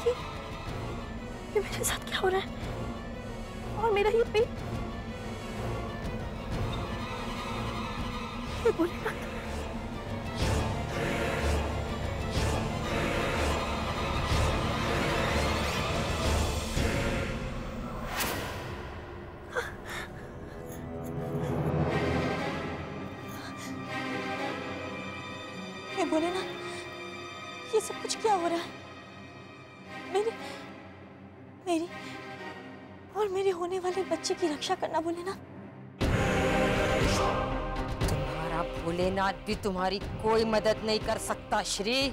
ये मेरे साथ क्या हो रहा है? और मेरा ये पेट, ये भोलेनाथ, ये भोलेनाथ, ये सब कुछ क्या हो रहा है? मेरी और मेरे होने वाले बच्चे की रक्षा करना भोलेनाथ। तुम्हारा भोलेनाथ भी तुम्हारी कोई मदद नहीं कर सकता श्री।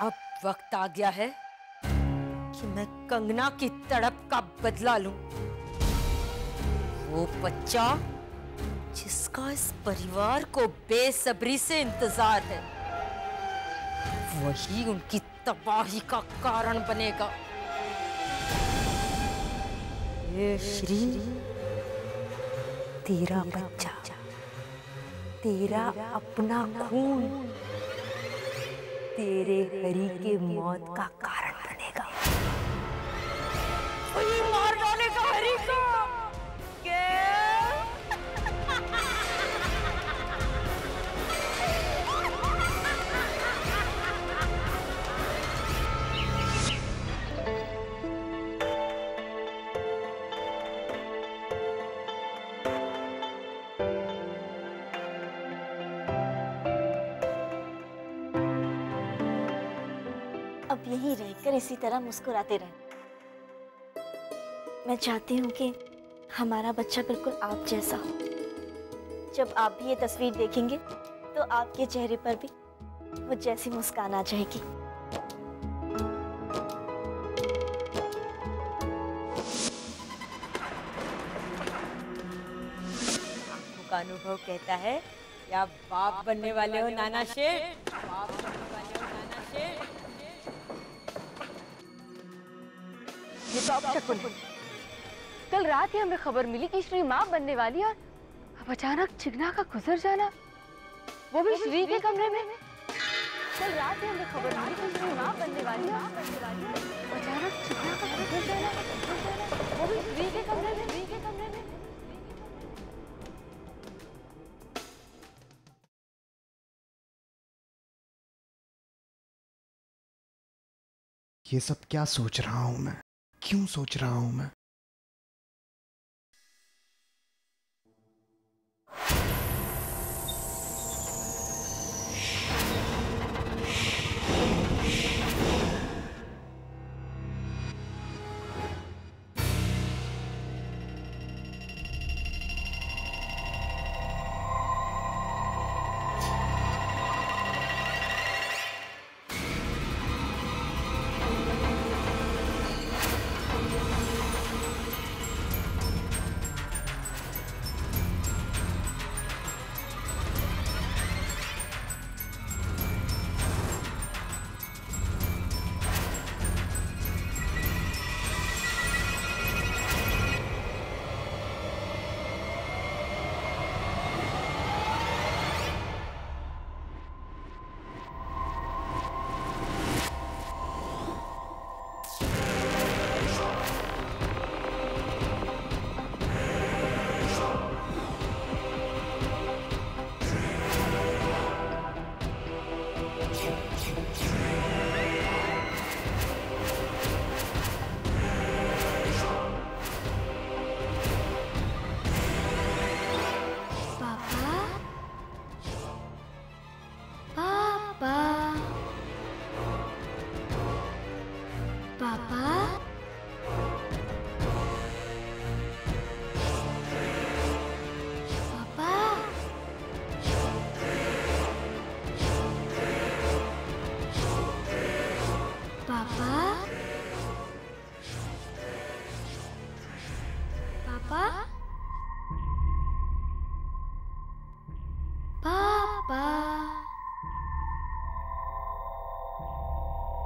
अब वक्त आ गया है कि मैं कंगना की तड़प का बदला लूं। वो बच्चा जिसका इस परिवार को बेसब्री से इंतजार है, वही उनकी तबाही का कारण बनेगा। ये श्री, तेरा बच्चा, तेरा अपना खून तेरे हरि के मौत का कारण बनेगा। वही मार डालेगा हरि को। अब यहीं रहकर इसी तरह मुस्कुराते रहें। मैं चाहती हूँ कि हमारा बच्चा बिल्कुल आप जैसा हो। जब आप भी ये तस्वीर देखेंगे तो आपके चेहरे पर भी वो जैसी मुस्कान आ जाएगी। आंखों का अनुभव कहता है कि आप बाप बनने वाले हो नाना शेठ। बाप बनने वाले हो नाना शेठ। ये तो अब शकुन है। कल रात ही हमें खबर मिली कि श्री माँ बनने वाली, और अब अचानक चिगना का गुजर जाना, वो भी श्री के कमरे में। कल रात ही हमें खबर मिली कि श्री माँ बनने वाली, अचानक चिगना का गुजर जाना, वो भी श्री के कमरे में। ये सब क्या सोच रहा हूं मैं? क्यों सोच रहा हूं मैं?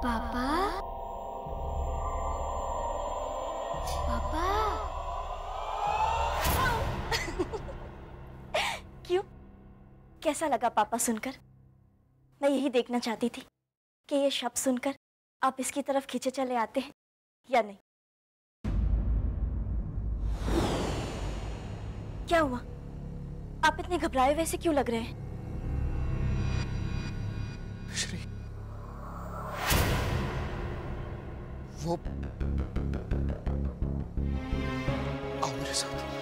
पापा, पापा। क्यों? कैसा लगा पापा सुनकर? मैं यही देखना चाहती थी कि ये शब्द सुनकर आप इसकी तरफ खींचे चले आते हैं या नहीं। क्या हुआ? आप इतने घबराए वैसे क्यों लग रहे हैं? श्री, वो आओ मेरे साथ।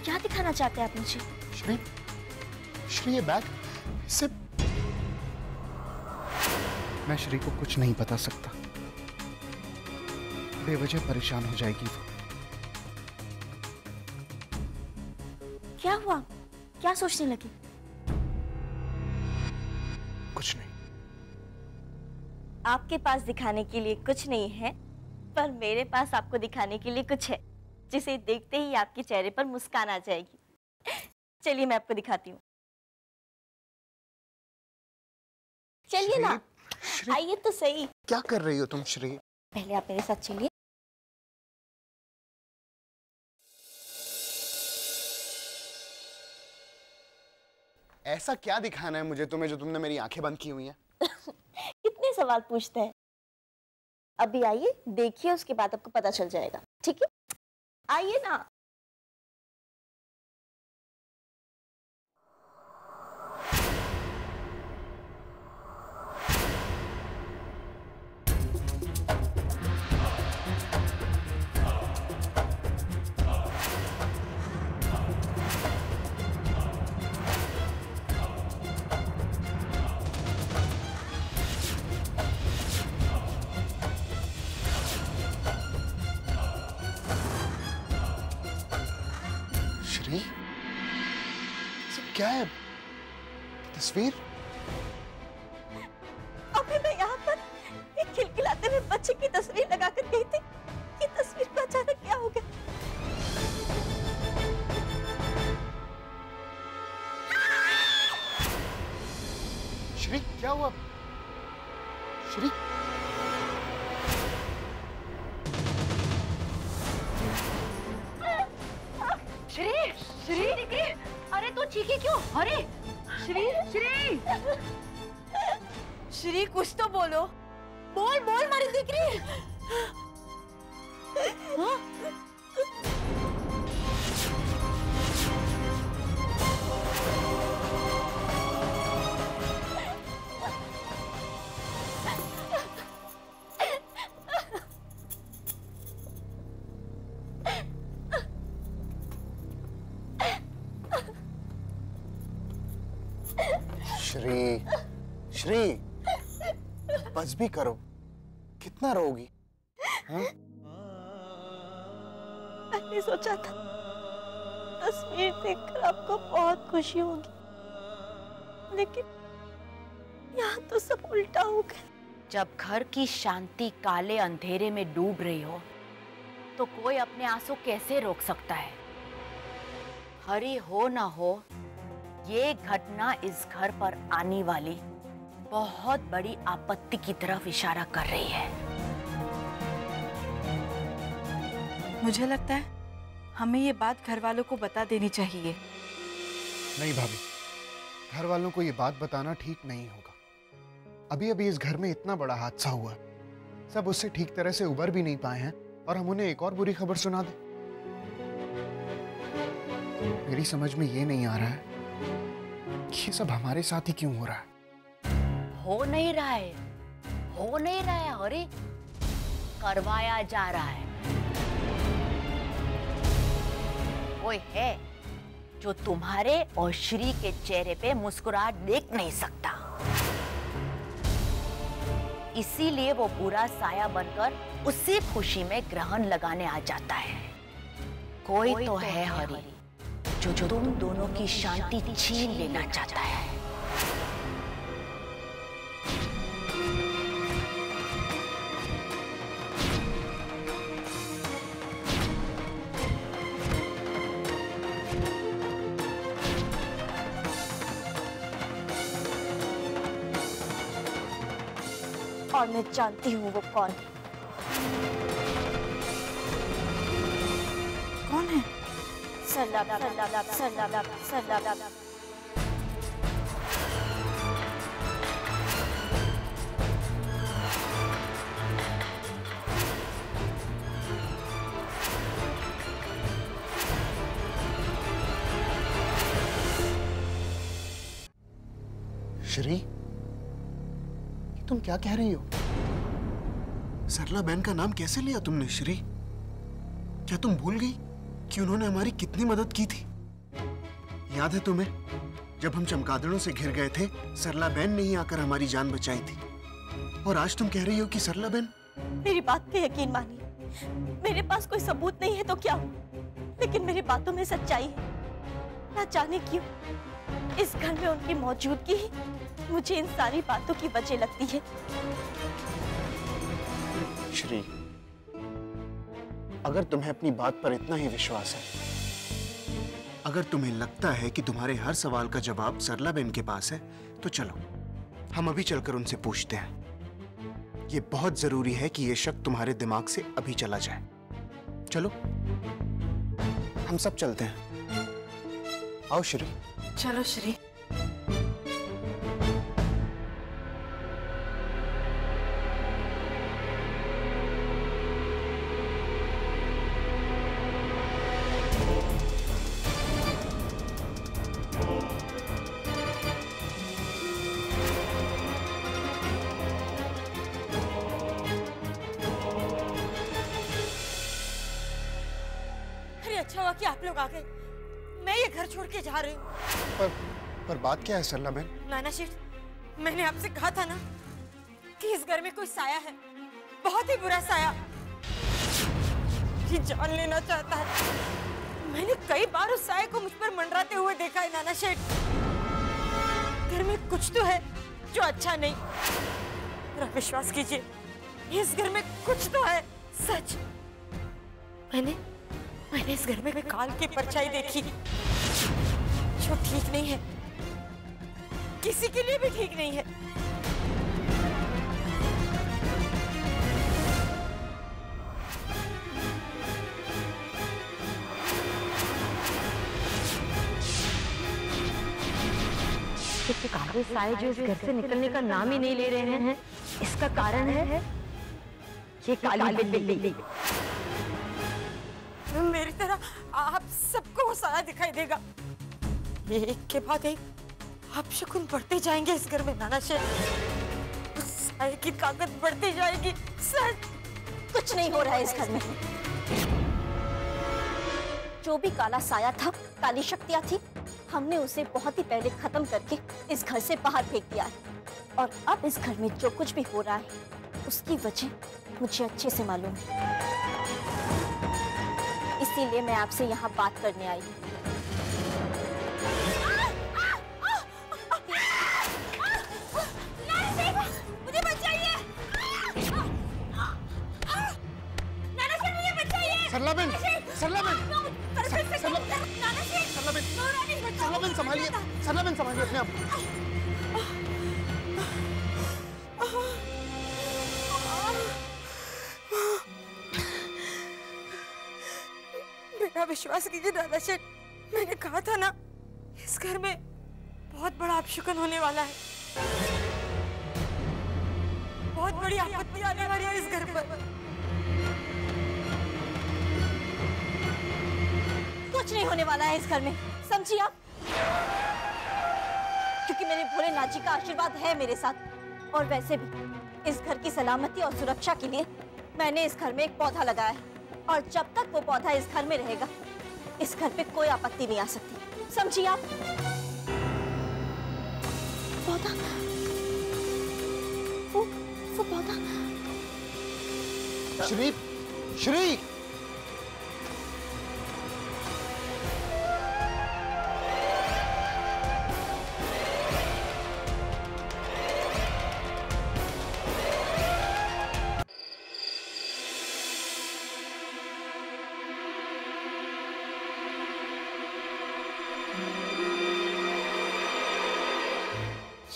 क्या दिखाना चाहते हैं आप मुझे? श्री, श्री ये बैग, इससे मैं श्री को कुछ नहीं बता सकता। बेवजह परेशान हो जाएगी वो। क्या हुआ? क्या सोचने लगी? कुछ नहीं। आपके पास दिखाने के लिए कुछ नहीं है, पर मेरे पास आपको दिखाने के लिए कुछ है, जिसे देखते ही आपके चेहरे पर मुस्कान आ जाएगी। चलिए मैं आपको दिखाती हूँ। चलिए ना, आइए तो सही। क्या कर रही हो तुम श्री? पहले आप मेरे साथ चलिए। ऐसा क्या दिखाना है मुझे तुम्हें जो तुमने मेरी आंखें बंद की हुई हैं? कितने सवाल पूछते हैं। अभी आइए, देखिए, उसके बाद आपको पता चल जाएगा। ठीक है, आइए ना। श्री, क्या है? तस्वीर? अभी मैं यहाँ पर एक खिलखिलाते हुए बच्चे की तस्वीर लगाकर गई थी। ये तस्वीर को अचानक क्या हो गया? श्री, क्या हुआ? श्री, श्री, श्री, अरे तू चीखी क्यों? अरे श्री, श्री, श्री कुछ तो बोलो। बोल बोल मारी दिकरी। हाँ? श्री, श्री, बस भी करो। कितना रोगी? हाँ? मैंने सोचा था तस्वीर देखकर आपको बहुत खुशी होगी, लेकिन यहाँ तो सब उल्टा हो गया। जब घर की शांति काले अंधेरे में डूब रही हो, तो कोई अपने आंसू कैसे रोक सकता है? हरी हो ना हो, ये घटना इस घर पर आने वाली बहुत बड़ी आपत्ति की तरफ इशारा कर रही है। मुझे लगता है हमें ये बात घर वालों को बता देनी चाहिए। नहीं भाभी, घर वालों को ये बात बताना ठीक नहीं होगा। अभी अभी इस घर में इतना बड़ा हादसा हुआ, सब उससे ठीक तरह से उबर भी नहीं पाए हैं और हम उन्हें एक और बुरी खबर सुना दें। मेरी समझ में ये नहीं आ रहा है कि ये सब हमारे साथ ही क्यों हो रहा है। हो नहीं रहा है, हो नहीं रहा है, अरे करवाया जा रहा है। कोई है जो तुम्हारे और श्री के चेहरे पे मुस्कुराहट देख नहीं सकता। इसीलिए वो पूरा साया बनकर उसी खुशी में ग्रहण लगाने आ जाता है। कोई तो है हरि जो तुम दोनों की शांति छीन लेना चाहता है। और मैं जानती हूँ वो कौन है। कौन है? सरला, सरला, सरला, सरला। श्री, तुम क्या कह रही हो? सरला बहन का नाम कैसे लिया तुमने श्री? क्या तुम भूल गई कि उन्होंने हमारी कितनी मदद की थी? याद है तुम्हें जब हम चमगादड़ों से घिर गए थे, सरला बहन ने ही आकर हमारी जान बचाई थी। और आज तुम कह रही हो कि सरला बहन। मेरी बात पे यकीन मानिए, मेरे पास कोई सबूत नहीं है तो क्या हो, लेकिन मेरी बातों में सच्चाई है। ना जाने क्यों इस घर में उनकी मौजूदगी ही मुझे इन सारी बातों की वजह लगती है। श्री, अगर तुम्हें अपनी बात पर इतना ही विश्वास है, अगर तुम्हें लगता है कि तुम्हारे हर सवाल का जवाब सरला बहन के पास है, तो चलो हम अभी चलकर उनसे पूछते हैं। ये बहुत जरूरी है कि ये शक तुम्हारे दिमाग से अभी चला जाए। चलो हम सब चलते हैं। आओ श्री। चलो श्री। अच्छा हुआ कि आप लोग आ गए। मैं ये घर छोड़ के जा रही हूँ। पर बात क्या है सरला बहन? नाना शेठ, मैंने आपसे कहा था ना कि इस घर में कोई साया है, बहुत ही बुरा साया, कि जान लेना चाहता है। मैंने कई बार उस साये को मुझ पर मंडराते हुए देखा है नाना शेठ। घर में कुछ तो है जो अच्छा नहीं। मेरा विश्वास कीजिए, इस घर में कुछ तो है, सच। मैंने इस घर में काल की परछाई देखी जो ठीक नहीं है, किसी के लिए भी ठीक नहीं है। काले साए जो इस घर से निकलने का नाम ही नहीं ले रहे हैं, इसका कारण है ये काली बिल्ली। मेरी तरह आप सबको वो साया दिखाई देगा, एक के बाद एक अपशकुन बढ़ते जाएंगे इस घर में नाना शेठ। उस साये की ताकत बढ़ती जाएगी। सच कुछ नहीं हो रहा है इस घर में। जो भी काला साया था, काली शक्तियां थी, हमने उसे बहुत ही पहले खत्म करके इस घर से बाहर फेंक दिया है। और अब इस घर में जो कुछ भी हो रहा है उसकी वजह मुझे अच्छे से मालूम है। इसीलिए मैं आपसे यहाँ बात करने आई हूँ। मुझे बचाइए! सरला बहन, सरला बहन, सरला बहन संभालिए, सरला बहन संभालिए अपने आप को। मेरा विश्वास कीजिए दादा शेठ, मैंने कहा था ना इस घर में बहुत बड़ा अपशकुन होने वाला है, बहुत बड़ी आपत्ति आने वाली है इस घर पर। कुछ नहीं होने वाला है इस घर में, समझिए आप, क्योंकि मेरे भोलेनाथ जी का आशीर्वाद है मेरे साथ। और वैसे भी इस घर की सलामती और सुरक्षा के लिए मैंने इस घर में एक पौधा लगाया है, और जब तक वो पौधा इस घर में रहेगा इस घर पे कोई आपत्ति नहीं आ सकती, समझिए आप? पौधा, वो पौधा। श्री, श्री!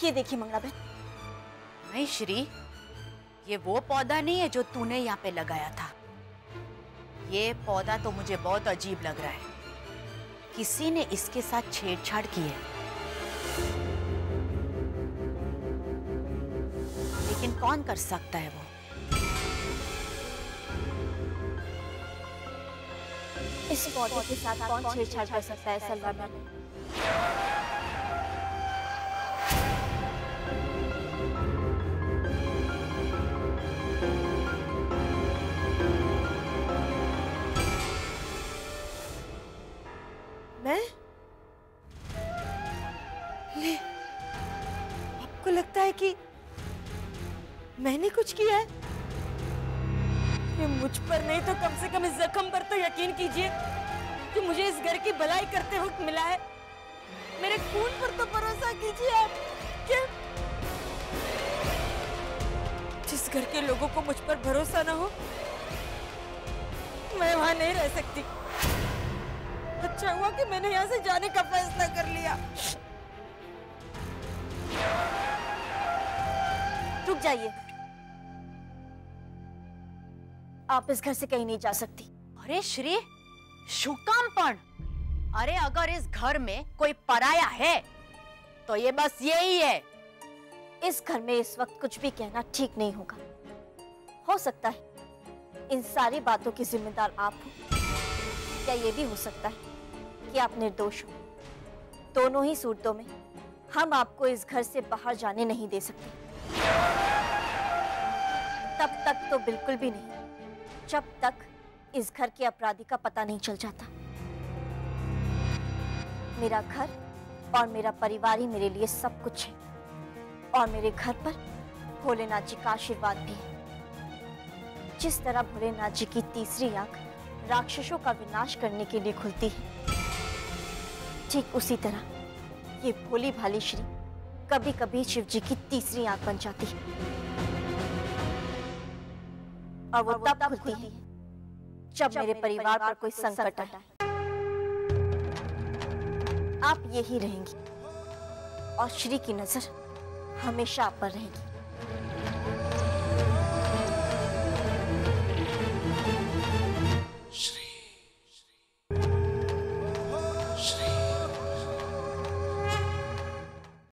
ये देखिए मंगला बहन। नहीं श्री, ये वो पौधा नहीं है जो तूने यहाँ पे लगाया था। ये पौधा तो मुझे बहुत अजीब लग रहा है। किसी ने इसके साथ छेड़छाड़ की है। लेकिन कौन कर सकता है वो? इस पौधे के साथ कौन छेड़छाड़ कर सकता है सलवा मैम? मैं? ले, आपको लगता है कि मैंने कुछ किया है? ये मुझ पर नहीं तो कम से कम इस जख्म पर तो यकीन कीजिए कि मुझे इस घर की भलाई करते वक्त मिला है। मेरे खून पर तो भरोसा कीजिए आप। क्या जिस घर के लोगों को मुझ पर भरोसा ना हो, मैं वहां नहीं रह सकती। अच्छा हुआ कि मैंने यहाँ से जाने का फैसला कर लिया। रुक जाइए, आप इस घर से कहीं नहीं जा सकती। अरे श्री, शुकामपण! अरे अगर इस घर में कोई पराया है तो ये बस यही है। इस घर में इस वक्त कुछ भी कहना ठीक नहीं होगा। हो सकता है इन सारी बातों की जिम्मेदार आप हो, या ये भी हो सकता है कि आप निर्दोष हो। दोनों ही सूरतों में हम आपको इस घर से बाहर जाने नहीं दे सकते। तब तक तो बिल्कुल भी नहीं, जब तक इस घर के अपराधी का पता नहीं चल जाता। मेरा घर और मेरा परिवार ही मेरे लिए सब कुछ है, और मेरे घर पर भोलेनाथ जी का आशीर्वाद भी है। जिस तरह भोलेनाथ जी की तीसरी आंख राक्षसों का विनाश करने के लिए खुलती है, ठीक उसी तरह ये भोली भाली श्री कभी कभी शिव जी की तीसरी आंख बन जाती है, और वो तब खुलती है जब मेरे परिवार पर कोई संकट आए। आप यही रहेंगी और श्री की नजर हमेशा आप पर रहेगी।